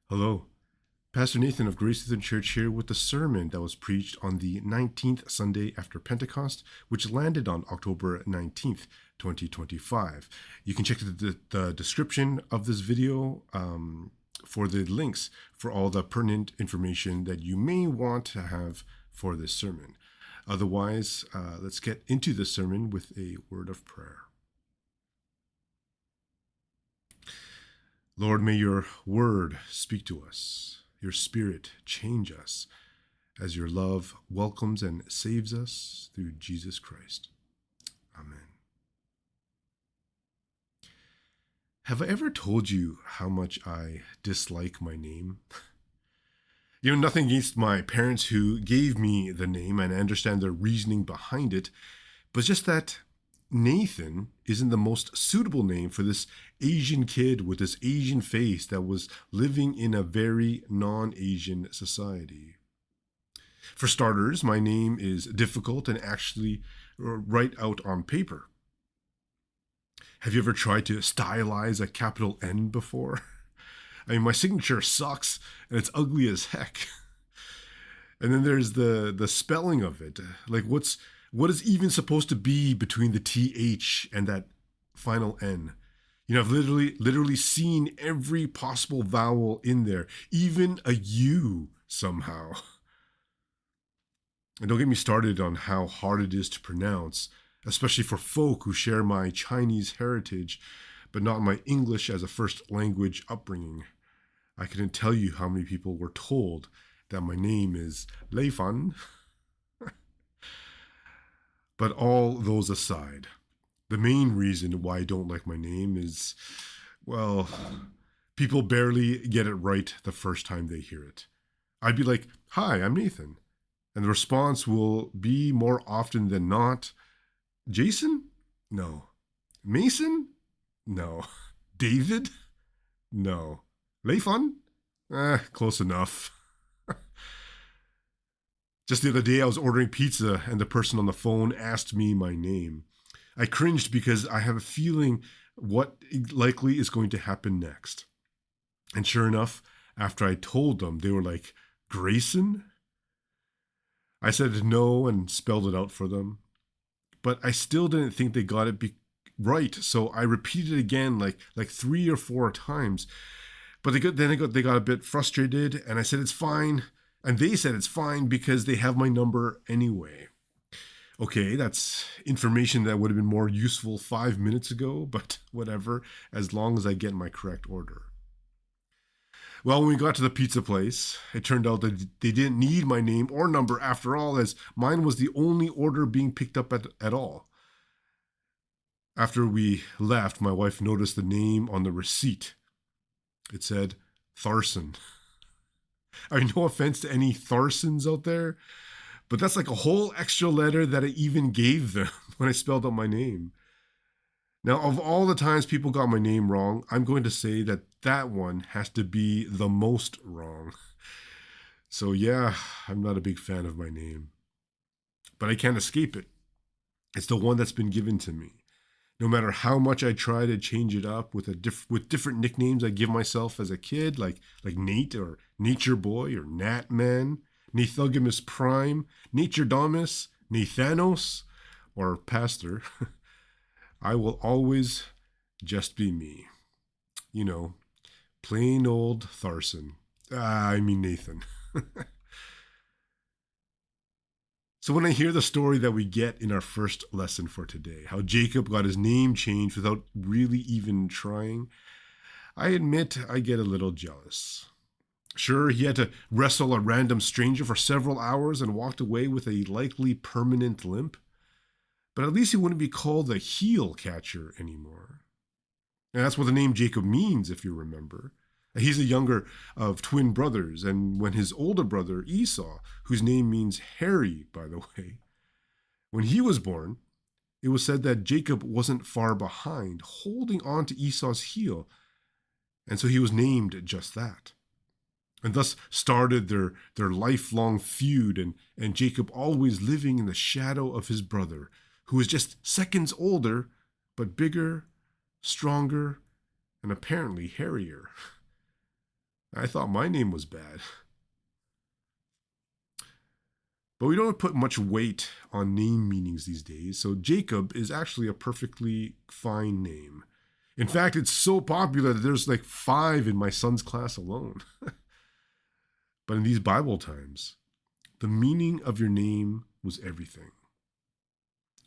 Hello, Pastor Nathan of Grace Lutheran Church here with the sermon that was preached on the 19th Sunday after Pentecost, which landed on October 19th, 2025. You can check the description of this video for the links for all the pertinent information that you may want to have for this sermon. Otherwise, let's get into the sermon with a word of prayer. Lord, may your word speak to us, your spirit change us, as your love welcomes and saves us through Jesus Christ. Amen. Have I ever told you how much I dislike my name? Nothing against my parents who gave me the name, and I understand their reasoning behind it, but just that Nathan isn't the most suitable name for this Asian kid with this Asian face that was living in a very non-Asian society. For starters, my name is difficult and actually write out on paper. Have you ever tried to stylize a capital N before? I mean, my signature sucks and it's ugly as heck. And then there's the spelling of it. Like what is even supposed to be between the TH and that final N? I've literally seen every possible vowel in there, even a U somehow. And don't get me started on how hard it is to pronounce, especially for folk who share my Chinese heritage, but not my English as a first language upbringing. I couldn't tell you how many people were told that my name is Lei Fan. But all those aside, the main reason why I don't like my name is, well, people barely get it right the first time they hear it. I'd be like, "Hi, I'm Nathan." And the response will be more often than not, "Jason? No. Mason? No. David? No. Leifan? Close enough." Just the other day, I was ordering pizza and the person on the phone asked me my name. I cringed because I have a feeling what likely is going to happen next. And sure enough, after I told them, they were like, "Grayson?" I said no and spelled it out for them. But I still didn't think they got it right, so I repeated it again like 3 or 4 times. But they got a bit frustrated, and I said it's fine. And they said it's fine because they have my number anyway. Okay, that's information that would have been more useful 5 minutes ago, but whatever, as long as I get my correct order. Well, when we got to the pizza place, it turned out that they didn't need my name or number after all, as mine was the only order being picked up at all. After we left, my wife noticed the name on the receipt. It said Tharson. I mean, no offense to any Tharsons out there, but that's like a whole extra letter that I even gave them when I spelled out my name. Now, of all the times people got my name wrong, I'm going to say that that one has to be the most wrong. So yeah, I'm not a big fan of my name, but I can't escape it. It's the one that's been given to me. No matter how much I try to change it up with different nicknames I give myself as a kid, like Nate or Nature Boy or Nat Man, Nathugamus Prime, Nature Domus, Nathanos, or Pastor, I will always just be me. Plain old Tharson. I mean Nathan. So when I hear the story that we get in our first lesson for today, how Jacob got his name changed without really even trying, I admit I get a little jealous. Sure, he had to wrestle a random stranger for several hours and walked away with a likely permanent limp, but at least he wouldn't be called the heel catcher anymore. And that's what the name Jacob means, if you remember. He's the younger of twin brothers, and when his older brother Esau, whose name means hairy, by the way, when he was born, it was said that Jacob wasn't far behind, holding on to Esau's heel, and so he was named just that. And thus started their lifelong feud, and Jacob always living in the shadow of his brother, who was just seconds older, but bigger, stronger, and apparently hairier. I thought my name was bad. But we don't put much weight on name meanings these days, so Jacob is actually a perfectly fine name. In fact, it's so popular that there's like 5 in my son's class alone. But in these Bible times, the meaning of your name was everything.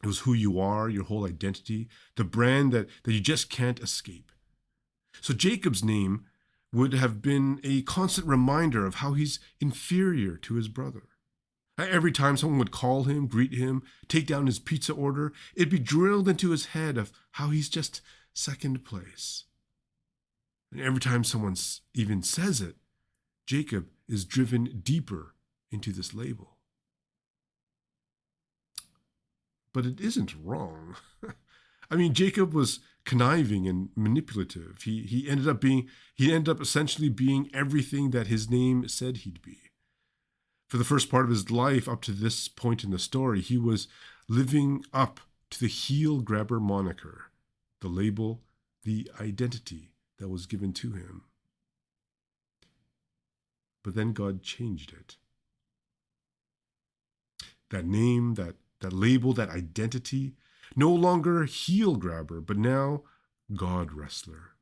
It was who you are, your whole identity, the brand that you just can't escape. So Jacob's name would have been a constant reminder of how he's inferior to his brother. Every time someone would call him, greet him, take down his pizza order, it'd be drilled into his head of how he's just second place. And every time someone even says it, Jacob is driven deeper into this label. But it isn't wrong. I mean, Jacob was conniving and manipulative. He ended up essentially being everything that his name said he'd be. For the first part of his life, up to this point in the story, he was living up to the heel grabber moniker, the label, the identity that was given to him. But then God changed it. That name, that label, that identity, no longer heel grabber, but now God wrestler.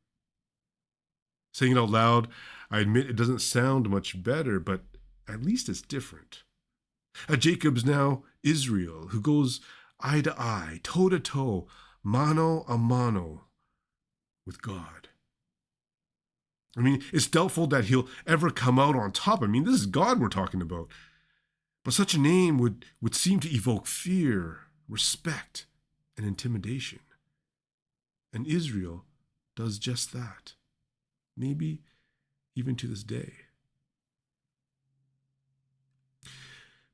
Saying it out loud, I admit it doesn't sound much better, but at least it's different. Jacob's now Israel, who goes eye to eye, toe to toe, mano a mano with God. I mean, it's doubtful that he'll ever come out on top. I mean, this is God we're talking about. But such a name would seem to evoke fear, respect, and intimidation. And Israel does just that, maybe even to this day.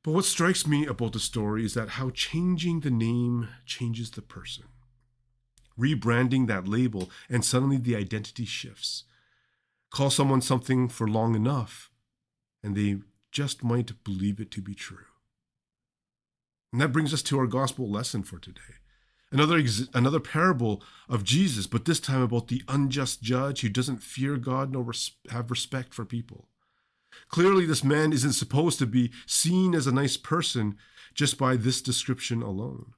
But what strikes me about the story is that how changing the name changes the person. Rebranding that label, and suddenly the identity shifts. Call someone something for long enough, and they just might believe it to be true. And that brings us to our gospel lesson for today. Another parable of Jesus, but this time about the unjust judge who doesn't fear God nor have respect for people. Clearly, this man isn't supposed to be seen as a nice person just by this description alone.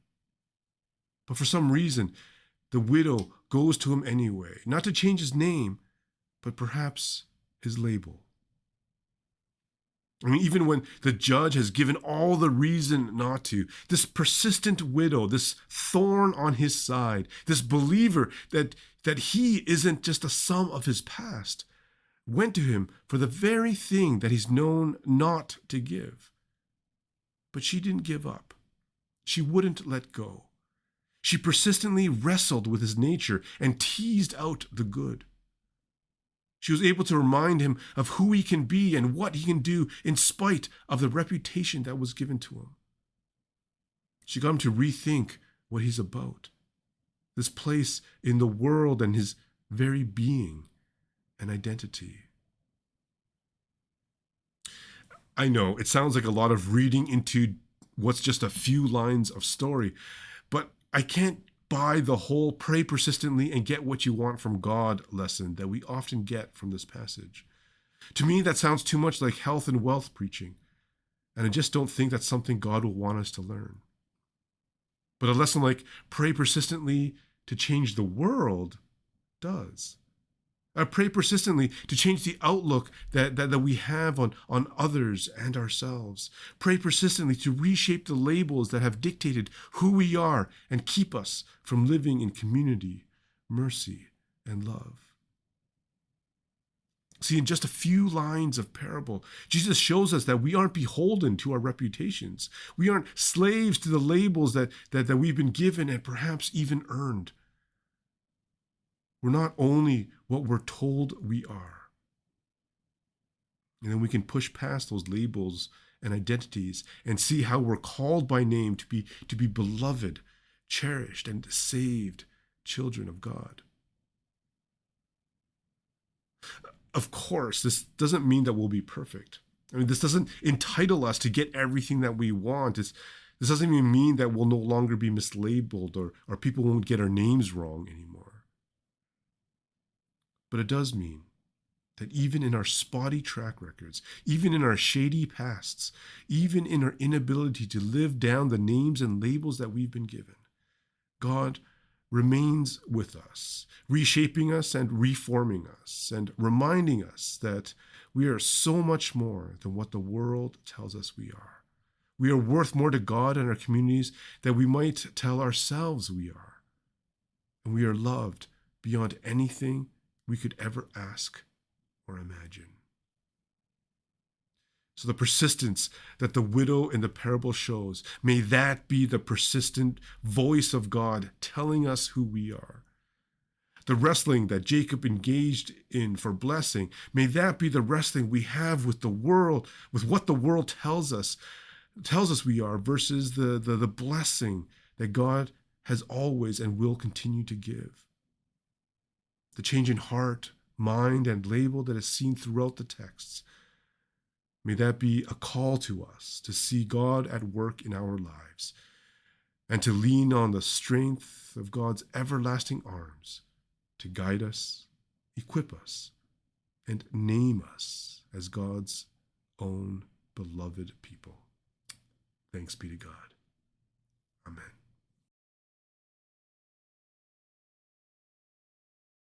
But for some reason, the widow goes to him anyway, not to change his name, but perhaps his label. I mean, even when the judge has given all the reason not to, this persistent widow, this thorn on his side, this believer that he isn't just a sum of his past, went to him for the very thing that he's known not to give. But she didn't give up. She wouldn't let go. She persistently wrestled with his nature and teased out the good. She was able to remind him of who he can be and what he can do in spite of the reputation that was given to him. She got him to rethink what he's about, this place in the world and his very being and identity. I know it sounds like a lot of reading into what's just a few lines of story, but I can't buy the whole pray persistently and get what you want from God lesson that we often get from this passage. To me, that sounds too much like health and wealth preaching, and I just don't think that's something God will want us to learn. But a lesson like pray persistently to change the world does. Pray persistently to change the outlook that we have on others and ourselves. Pray persistently to reshape the labels that have dictated who we are and keep us from living in community, mercy, and love. See, in just a few lines of parable, Jesus shows us that we aren't beholden to our reputations. We aren't slaves to the labels that we've been given and perhaps even earned. We're not only what we're told we are. And then we can push past those labels and identities and see how we're called by name to be beloved, cherished, and saved children of God. Of course, this doesn't mean that we'll be perfect. I mean, this doesn't entitle us to get everything that we want. This doesn't even mean that we'll no longer be mislabeled or people won't get our names wrong anymore. But it does mean that even in our spotty track records, even in our shady pasts, even in our inability to live down the names and labels that we've been given, God remains with us, reshaping us and reforming us, and reminding us that we are so much more than what the world tells us we are. We are worth more to God and our communities than we might tell ourselves we are. And we are loved beyond anything we could ever ask or imagine. So the persistence that the widow in the parable shows, may that be the persistent voice of God telling us who we are. The wrestling that Jacob engaged in for blessing, may that be the wrestling we have with the world, with what the world tells us we are, versus the blessing that God has always and will continue to give. The change in heart, mind, and label that is seen throughout the texts, may that be a call to us to see God at work in our lives and to lean on the strength of God's everlasting arms to guide us, equip us, and name us as God's own beloved people. Thanks be to God. Amen.